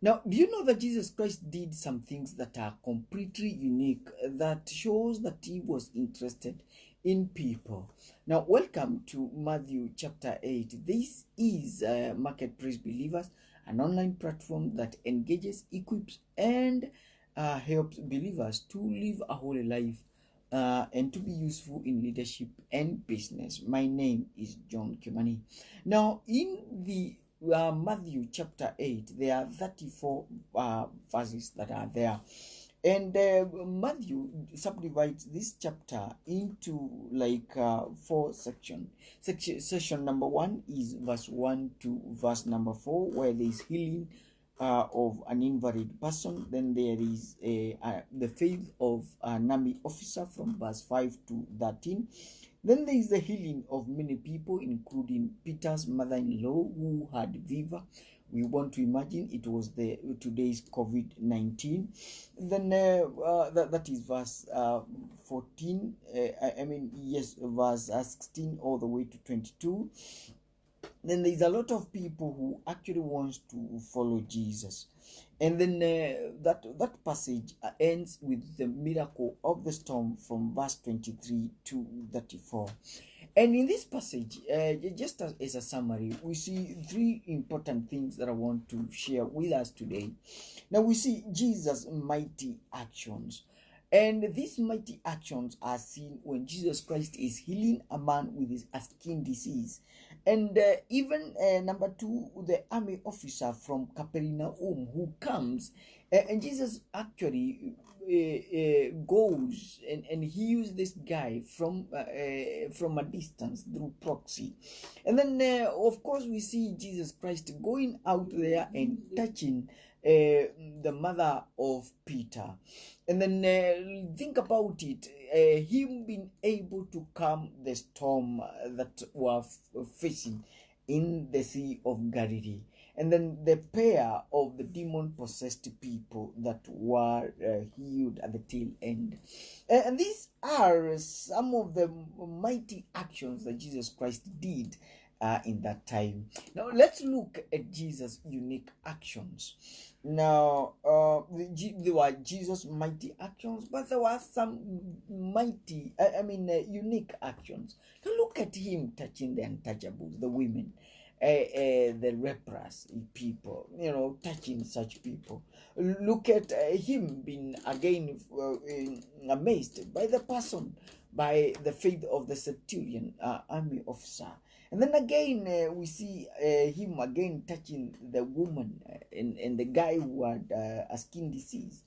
Now, do you know that Jesus Christ did some things that are completely unique, that shows that he was interested in people? Now, welcome to Matthew chapter 8. This is Marketplace Believers, an online platform that engages, equips, and helps believers to live a holy life and to be useful in leadership and business. My name is John Kimani. Now, in the Matthew chapter 8, there are 34 verses that are there. And Matthew subdivides this chapter into like four sections. Section number 1 is verse 1 to verse number 4, where there is healing of an invalid person. Then there is the faith of an army officer from verse 5 to 13. Then there is the healing of many people, including Peter's mother-in-law who had fever. We want to imagine it was today's COVID-19. Then that is verse 14. Verse 16 all the way to 22. Then there is a lot of people who actually wants to follow Jesus. And then that passage ends with the miracle of the storm from verse 23 to 34. And in this passage, just as a summary, we see three important things that I want to share with us today. Now we see Jesus' mighty actions. And these mighty actions are seen when Jesus Christ is healing a man with a skin disease. And even number 2, the army officer from Capernaum who comes, and Jesus actually goes and heals this guy from a distance through proxy. And then of course we see Jesus Christ going out there and touching the mother of Peter. And then think about it, him being able to calm the storm that were facing in the Sea of Galilee. And then the pair of the demon-possessed people that were healed at the tail end. And these are some of the mighty actions that Jesus Christ did in that time. Now let's look at Jesus' unique actions. Now there were Jesus' mighty actions, but there were some mighty, unique actions. Now look at him touching the untouchables, the women, the lepers people, touching such people. Look at him being again amazed by the person, by the faith of the centurion army officer. And then again, we see him again touching the woman and the guy who had a skin disease.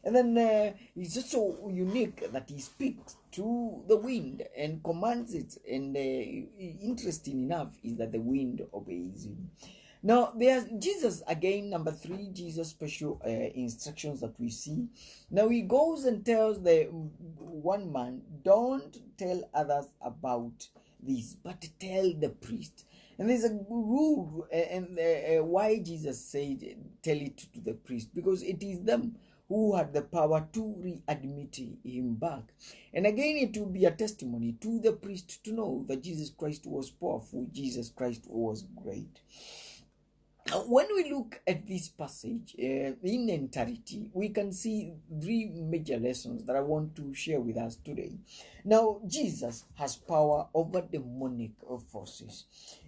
And then he's also unique that he speaks to the wind and commands it. And interesting enough is that the wind obeys him. Now, there's Jesus again, number 3, Jesus' special instructions that we see. Now, he goes and tells the one man, don't tell others about this, but tell the priest. And there's a rule, and why Jesus said tell it to the priest, because it is them who had the power to readmit him back. And again, it will be a testimony to the priest to know that Jesus Christ was powerful, Jesus Christ was great. When we look at this passage in entirety, we can see 3 major lessons that I want to share with us today. Now, Jesus has power over demonic forces.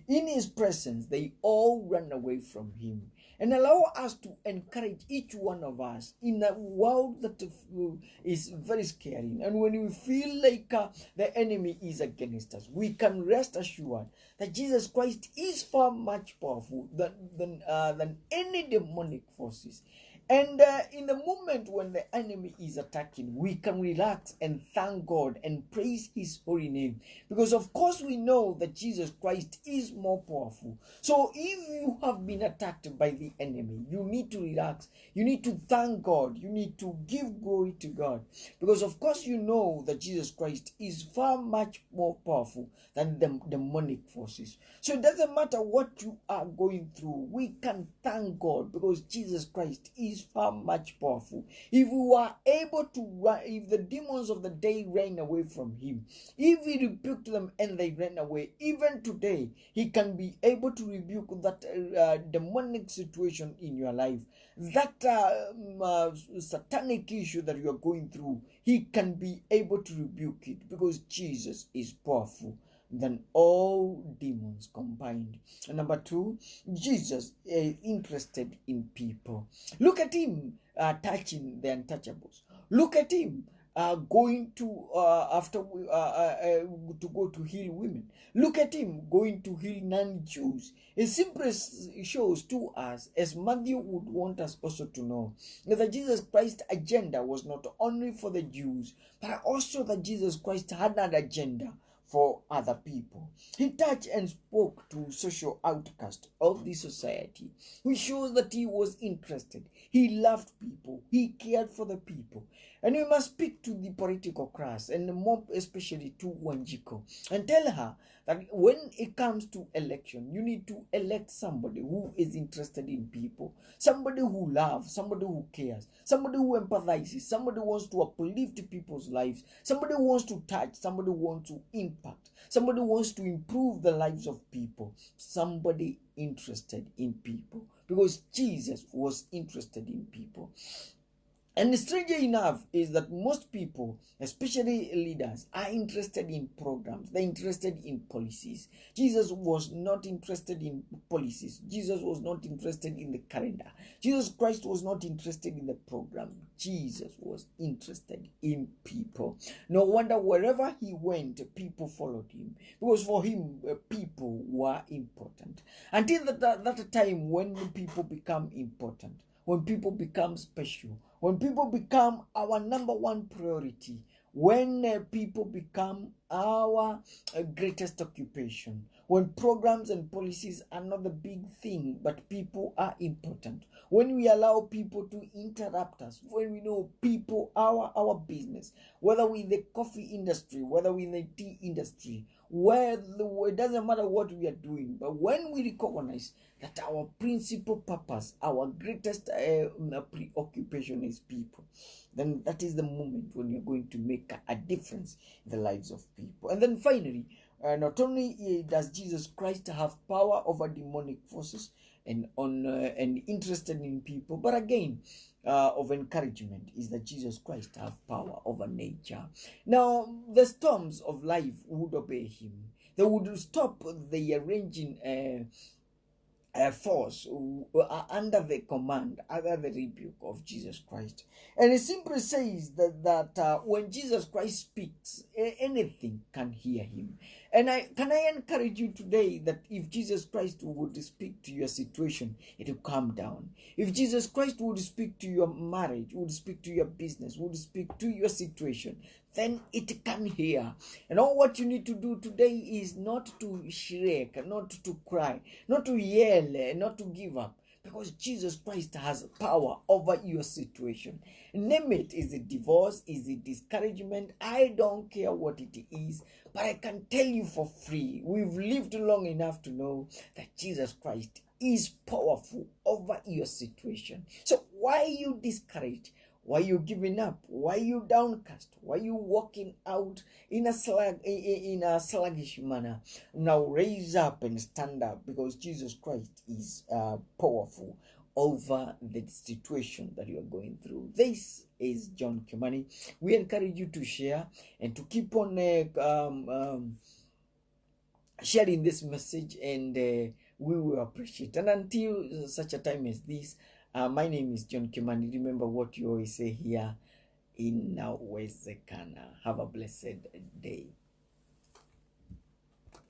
In his presence, they all run away from him. And allow us to encourage each one of us in a world that is very scary. And when we feel like the enemy is against us, we can rest assured that Jesus Christ is far much powerful than any demonic forces. And in the moment when the enemy is attacking, we can relax and thank God and praise his holy name. Because of course we know that Jesus Christ is more powerful. So if you have been attacked by the enemy, you need to relax. You need to thank God. You need to give glory to God. Because of course you know that Jesus Christ is far much more powerful than the demonic forces. So it doesn't matter what you are going through. We can thank God because Jesus Christ is is far much powerful. If we were able to run, if the demons of the day ran away from him, if he rebuked them and they ran away, even today, he can be able to rebuke that demonic situation in your life, that satanic issue that you are going through. He can be able to rebuke it because Jesus is powerful than all demons combined. And number two, Jesus is interested in people. Look at him touching the untouchables. Look at him going to to go to heal women. Look at him going to heal non-Jews. It simply shows to us, as Matthew would want us also to know, that Jesus Christ's agenda was not only for the Jews, but also that Jesus Christ had an agenda for other people. He touched and spoke to social outcasts of the society, which shows that he was interested. He loved people. He cared for the people. And we must speak to the political class, and more especially to Wanjiko, and tell her that when it comes to election, you need to elect somebody who is interested in people, somebody who loves, somebody who cares, somebody who empathizes, somebody who wants to uplift people's lives, somebody who wants to touch, somebody who wants to impact, somebody who wants to improve the lives of people, somebody interested in people, because Jesus was interested in people. And stranger enough is that most people, especially leaders, are interested in programs. They're interested in policies. Jesus was not interested in policies. Jesus was not interested in the calendar. Jesus Christ was not interested in the program. Jesus was interested in people. No wonder wherever he went, people followed him. Because for him, people were important. Until that time when people become important, when people become special, when people become our number one priority, when people become our greatest occupation, when programs and policies are not the big thing, but people are important, when we allow people to interrupt us, when we know people are our business, whether we're in the coffee industry, whether we're in the tea industry, it doesn't matter what we are doing, but when we recognize that our principal purpose, our greatest preoccupation is people, then that is the moment when you're going to make a difference in the lives of people. And then finally, not only does Jesus Christ have power over demonic forces and interested in people, but again, of encouragement is that Jesus Christ have power over nature. Now, the storms of life would obey him. They would stop the arranging force under the command, under the rebuke of Jesus Christ. And it simply says that when Jesus Christ speaks, anything can hear him. And I encourage you today that if Jesus Christ would speak to your situation, it will calm down. If Jesus Christ would speak to your marriage, would speak to your business, would speak to your situation, then it can hear. And all what you need to do today is not to shriek, not to cry, not to yell, not to give up. Because Jesus Christ has power over your situation. Name it. Is it divorce? Is it discouragement? I don't care what it is. But I can tell you for free, we've lived long enough to know that Jesus Christ is powerful over your situation. So why are you discouraged? Why are you giving up? Why are you downcast? Why are you walking out in a sluggish manner? Now raise up and stand up, because Jesus Christ is powerful over the situation that you are going through. This is John Kimani. We encourage you to share and to keep on sharing this message, and we will appreciate. And until such a time as this, my name is John Kimani. Remember what you always say here in West Zekana. Have a blessed day.